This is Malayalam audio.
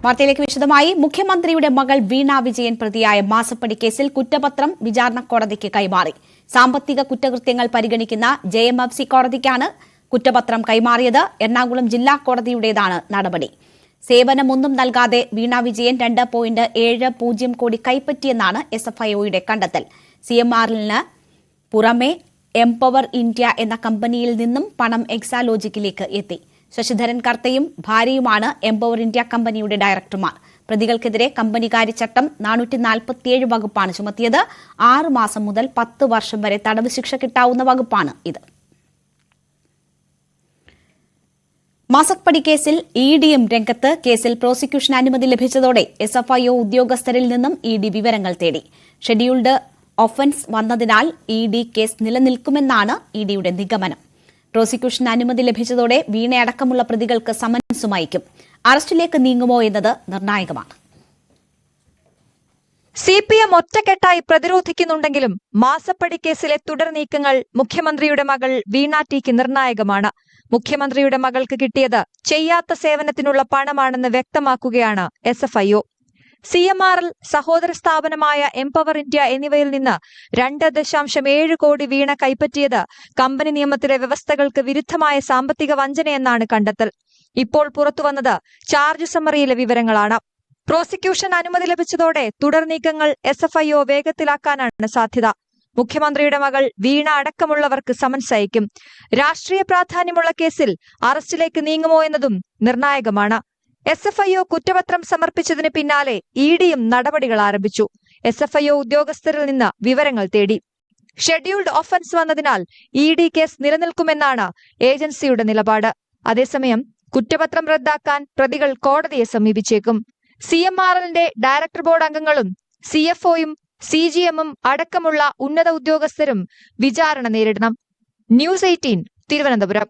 വാർത്തയിലേക്ക് വിശദമായി. മുഖ്യമന്ത്രിയുടെ മകൾ വീണ വിജയൻ പ്രതിയായ മാസപ്പടി കേസിൽ കുറ്റപത്രം വിചാരണ കോടതിക്ക് കൈമാറി. സാമ്പത്തിക കുറ്റകൃത്യങ്ങൾ പരിഗണിക്കുന്ന JMFC കോടതിക്കാണ് കുറ്റപത്രം കൈമാറിയത്. എറണാകുളം ജില്ലാ കോടതിയുടേതാണ് നടപടി. സേവനമൊന്നും നൽകാതെ വീണ വിജയൻ 2.70 കോടി കൈപ്പറ്റിയെന്നാണ് SFIOയുടെ കണ്ടെത്തൽ. CMRLന് പുറമെ എംപവർ ഇന്ത്യ എന്ന കമ്പനിയിൽ നിന്നും പണം എക്സാലോജിക്കിലേക്ക് എത്തി. ശശിധരൻ കർത്തയും ഭാര്യയുമാണ് എംപവർ ഇന്ത്യ കമ്പനിയുടെ ഡയറക്ടർമാർ. പ്രതികൾക്കെതിരെ കമ്പനികാര്യ ചട്ടം 447 വകുപ്പാണ് ചുമത്തിയത്. 6 മാസം മുതൽ 10 വർഷം വരെ തടവ് ശിക്ഷ കിട്ടാവുന്ന വകുപ്പാണ് ഇത്. മാസപ്പടി കേസിൽ EDയും രംഗത്ത്. കേസിൽ പ്രോസിക്യൂഷൻ അനുമതി ലഭിച്ചതോടെ SFIO ഉദ്യോഗസ്ഥരിൽ നിന്നും ED വിവരങ്ങൾ തേടി. ഷെഡ്യൂൾഡ് ഒഫൻസ് വന്നതിനാൽ ED കേസ് നിലനിൽക്കുമെന്നാണ് EDയുടെ നിഗമനം. പ്രോസിക്യൂഷൻ അനുമതി ലഭിച്ചതോടെ വീണയടക്കമുള്ള പ്രതികൾക്ക് സമൻസും അയക്കും. അറസ്റ്റിലേക്ക് നീങ്ങുമോ എന്നത് നിർണായകമാണ്. CPM ഒറ്റക്കെട്ടായി പ്രതിരോധിക്കുന്നുണ്ടെങ്കിലും മാസപ്പടി കേസിലെ തുടർ നീക്കങ്ങൾ മുഖ്യമന്ത്രിയുടെ മകൾ വീണ ടിക്ക് നിർണായകമാണ്. മുഖ്യമന്ത്രിയുടെ മകൾക്ക് കിട്ടിയത് ചെയ്യാത്ത സേവനത്തിനുള്ള പണമാണെന്ന് വ്യക്തമാക്കുകയാണ് SFIO. CMRL, സഹോദര സ്ഥാപനമായ എംപവർ ഇന്ത്യ എന്നിവയിൽ നിന്ന് 2.7 കോടി വീണ കൈപ്പറ്റിയത് കമ്പനി നിയമത്തിലെ വ്യവസ്ഥകൾക്ക് വിരുദ്ധമായ സാമ്പത്തിക വഞ്ചനയെന്നാണ് കണ്ടെത്തൽ. ഇപ്പോൾ പുറത്തുവന്നത് ചാർജ് സമ്മറിയിലെ വിവരങ്ങളാണ്. പ്രോസിക്യൂഷൻ അനുമതി ലഭിച്ചതോടെ തുടർ നീക്കങ്ങൾ SFIO വേഗത്തിലാക്കാനാണ് സാധ്യത. മുഖ്യമന്ത്രിയുടെ മകൾ വീണ അടക്കമുള്ളവർക്ക് സമൻസ് അയക്കും. രാഷ്ട്രീയ പ്രാധാന്യമുള്ള കേസിൽ അറസ്റ്റിലേക്ക് നീങ്ങുമോ എന്നതും നിർണായകമാണ്. SFIO കുറ്റപത്രം സമർപ്പിച്ചതിന് പിന്നാലെ EDയും നടപടികൾ ആരംഭിച്ചു. SFIO ഉദ്യോഗസ്ഥരിൽ നിന്ന് വിവരങ്ങൾ തേടി. ഷെഡ്യൂൾഡ് ഒഫൻസ് വന്നതിനാൽ ED കേസ് നിലനിൽക്കുമെന്നാണ് ഏജൻസിയുടെ നിലപാട്. അതേസമയം കുറ്റപത്രം റദ്ദാക്കാൻ പ്രതികൾ കോടതിയെ സമീപിച്ചേക്കും. CMRLന്റെ ഡയറക്ടർ ബോർഡ് അംഗങ്ങളും CFOയും CGMും അടക്കമുള്ള ഉന്നത ഉദ്യോഗസ്ഥരും വിചാരണ നേരിടണം. News 18 തിരുവനന്തപുരം.